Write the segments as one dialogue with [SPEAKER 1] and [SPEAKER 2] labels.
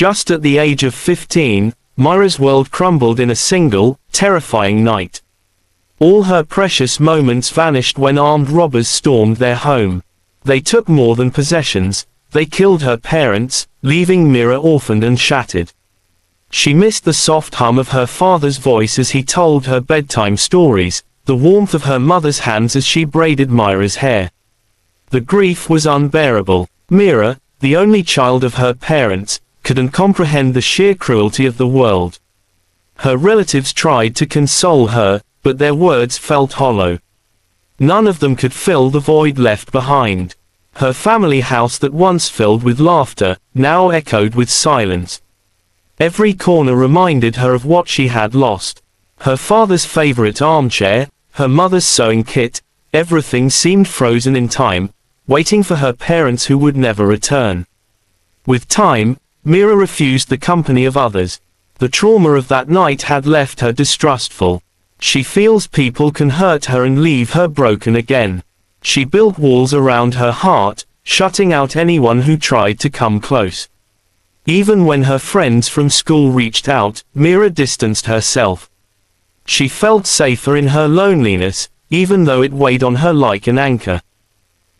[SPEAKER 1] Just at the age of 15, Mira's world crumbled in a single, terrifying night. All her precious moments vanished when armed robbers stormed their home. They took more than possessions, they killed her parents, leaving Mira orphaned and shattered. She missed the soft hum of her father's voice as he told her bedtime stories, the warmth of her mother's hands as she braided Mira's hair. The grief was unbearable. Mira, the only child of her parents, couldn't comprehend the sheer cruelty of the world. Her relatives tried to console her, but their words felt hollow. None of them could fill the void left behind. Her family house that once filled with laughter, now echoed with silence. Every corner reminded her of what she had lost. Her father's favorite armchair, her mother's sewing kit, everything seemed frozen in time, waiting for her parents who would never return. With time, Mira refused the company of others. The trauma of that night had left her distrustful. She feels people can hurt her and leave her broken again. She built walls around her heart, shutting out anyone who tried to come close. Even when her friends from school reached out, Mira distanced herself. She felt safer in her loneliness, even though it weighed on her like an anchor.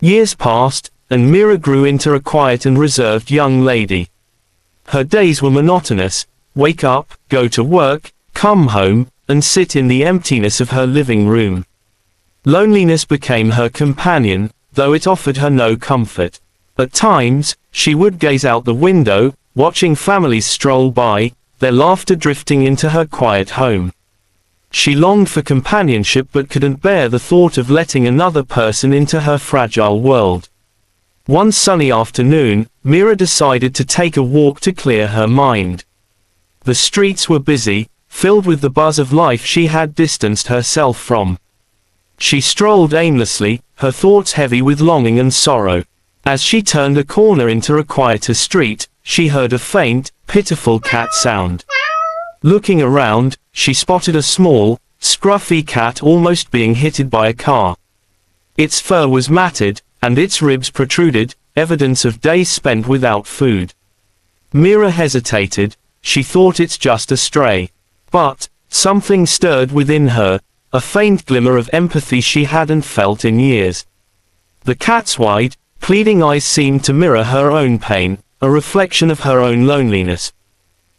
[SPEAKER 1] Years passed, and Mira grew into a quiet and reserved young lady. Her days were monotonous: wake up, go to work, come home, and sit in the emptiness of her living room. Loneliness became her companion, though it offered her no comfort. At times, she would gaze out the window, watching families stroll by, their laughter drifting into her quiet home. She longed for companionship but couldn't bear the thought of letting another person into her fragile world. One sunny afternoon, Mira decided to take a walk to clear her mind. The streets were busy, filled with the buzz of life she had distanced herself from. She strolled aimlessly, her thoughts heavy with longing and sorrow. As she turned a corner into a quieter street, she heard a faint, pitiful cat sound. Looking around, she spotted a small, scruffy cat almost being hit by a car. Its fur was matted, and its ribs protruded, evidence of days spent without food. Mira hesitated. She thought it's just a stray. But something stirred within her, a faint glimmer of empathy she hadn't felt in years. The cat's wide, pleading eyes seemed to mirror her own pain, a reflection of her own loneliness.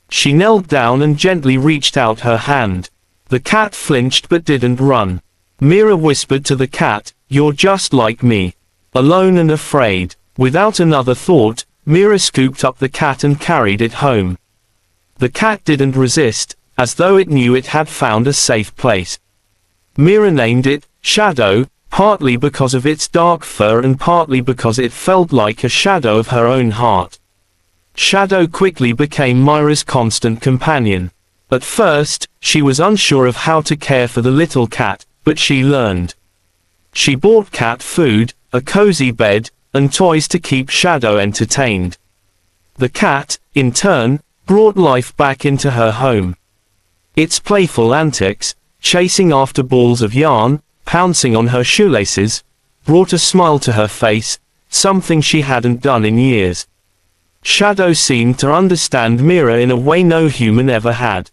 [SPEAKER 1] She knelt down and gently reached out her hand. The cat flinched but didn't run. Mira whispered to the cat, "You're just like me. Alone and afraid." Without another thought, Mira scooped up the cat and carried it home. The cat didn't resist, as though it knew it had found a safe place. Mira named it Shadow, partly because of its dark fur and partly because it felt like a shadow of her own heart. Shadow quickly became Mira's constant companion. At first, she was unsure of how to care for the little cat, but she learned. She bought cat food, a cozy bed, and toys to keep Shadow entertained. The cat, in turn, brought life back into her home. Its playful antics, chasing after balls of yarn, pouncing on her shoelaces, brought a smile to her face, something she hadn't done in years. Shadow seemed to understand Mira in a way no human ever had.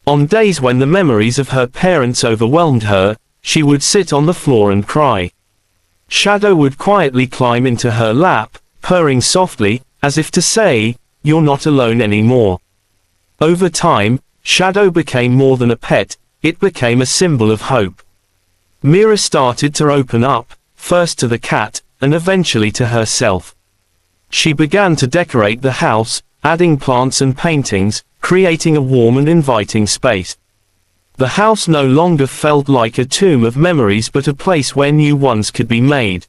[SPEAKER 1] On days when the memories of her parents overwhelmed her, she would sit on the floor and cry. Shadow would quietly climb into her lap, purring softly, as if to say, "You're not alone anymore." Over time, Shadow became more than a pet, it became a symbol of hope. Mira started to open up, first to the cat, and eventually to herself. She began to decorate the house, adding plants and paintings, creating a warm and inviting space. The house no longer felt like a tomb of memories but a place where new ones could be made.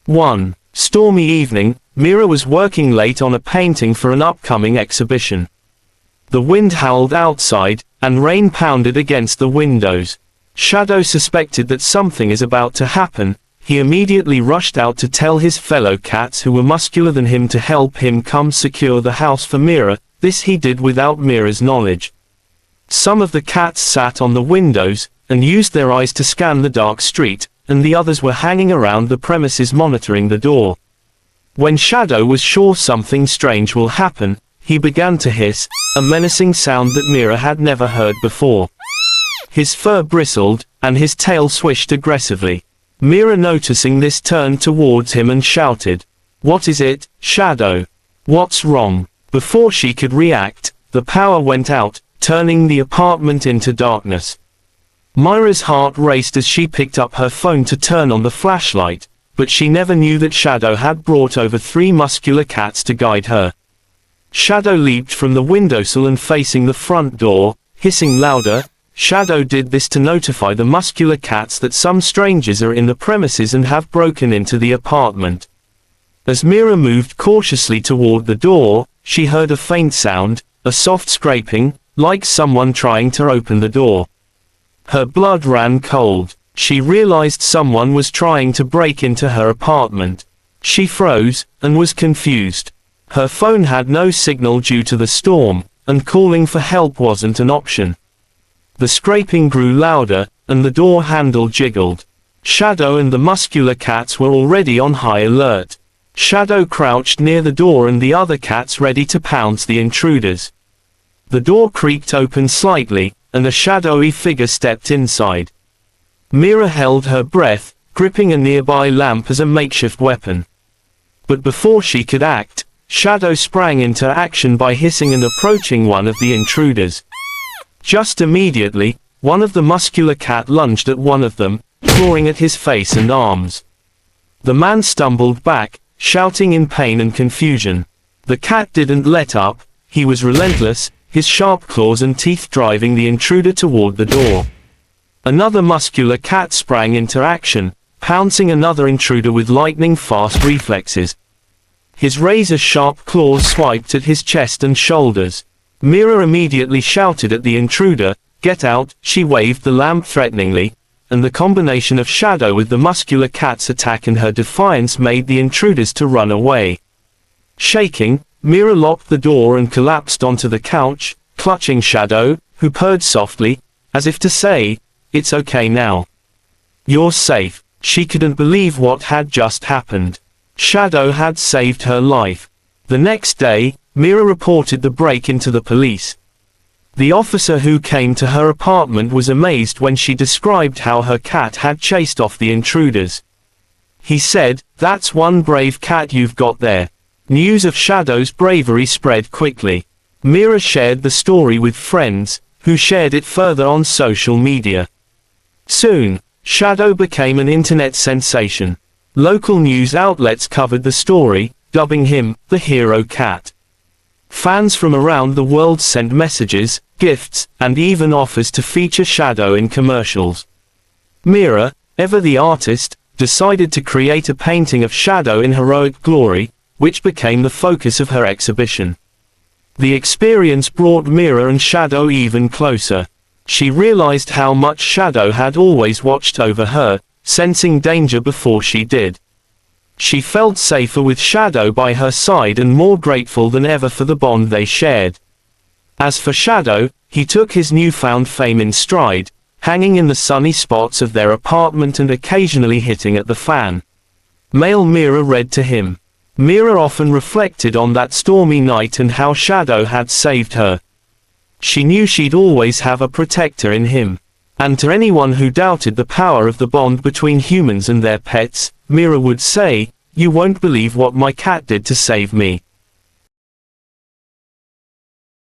[SPEAKER 1] One stormy evening, Mira was working late on a painting for an upcoming exhibition. The wind howled outside, and rain pounded against the windows. Shadow suspected that something is about to happen. He immediately rushed out to tell his fellow cats who were muscular than him to help him come secure the house for Mira. This he did without Mira's knowledge. Some of the cats sat on the windows, and used their eyes to scan the dark street, and the others were hanging around the premises monitoring the door. When Shadow was sure something strange will happen, he began to hiss, a menacing sound that Mira had never heard before. His fur bristled, and his tail swished aggressively. Mira, noticing this, turned towards him and shouted, "What is it, Shadow? What's wrong?" Before she could react, the power went out, turning the apartment into darkness. Mira's heart raced as she picked up her phone to turn on the flashlight, but she never knew that Shadow had brought over 3 muscular cats to guide her. Shadow leaped from the windowsill and facing the front door, hissing louder. Shadow did this to notify the muscular cats that some strangers are in the premises and have broken into the apartment. As Mira moved cautiously toward the door, she heard a faint sound, a soft scraping, like someone trying to open the door. Her blood ran cold. She realized someone was trying to break into her apartment. She froze, and was confused. Her phone had no signal due to the storm, and calling for help wasn't an option. The scraping grew louder, and the door handle jiggled. Shadow and the muscular cats were already on high alert. Shadow crouched near the door and the other cats ready to pounce the intruders. The door creaked open slightly, and a shadowy figure stepped inside. Mira held her breath, gripping a nearby lamp as a makeshift weapon. But before she could act, Shadow sprang into action by hissing and approaching one of the intruders. Just immediately, one of the muscular cat lunged at one of them, clawing at his face and arms. The man stumbled back, shouting in pain and confusion. The cat didn't let up, he was relentless, his sharp claws and teeth driving the intruder toward the door. Another muscular cat sprang into action, pouncing another intruder with lightning-fast reflexes. His razor-sharp claws swiped at his chest and shoulders. Mira immediately shouted at the intruder, "Get out!" She waved the lamp threateningly, and the combination of Shadow with the muscular cat's attack and her defiance made the intruders to run away. Shaking, Mira locked the door and collapsed onto the couch, clutching Shadow, who purred softly, as if to say, "It's okay now. You're safe." She couldn't believe what had just happened. Shadow had saved her life. The next day, Mira reported the break-in to the police. The officer who came to her apartment was amazed when she described how her cat had chased off the intruders. He said, "That's one brave cat you've got there." News of Shadow's bravery spread quickly. Mira shared the story with friends, who shared it further on social media. Soon, Shadow became an internet sensation. Local news outlets covered the story, dubbing him the hero cat. Fans from around the world sent messages, gifts, and even offers to feature Shadow in commercials. Mira, ever the artist, decided to create a painting of Shadow in heroic glory, which became the focus of her exhibition. The experience brought Mira and Shadow even closer. She realized how much Shadow had always watched over her, sensing danger before she did. She felt safer with Shadow by her side and more grateful than ever for the bond they shared. As for Shadow, he took his newfound fame in stride, hanging in the sunny spots of their apartment and occasionally hitting at the fan. Mail Mira read to him. Mira often reflected on that stormy night and how Shadow had saved her. She knew she'd always have a protector in him. And to anyone who doubted the power of the bond between humans and their pets, Mira would say, "You won't believe what my cat did to save me."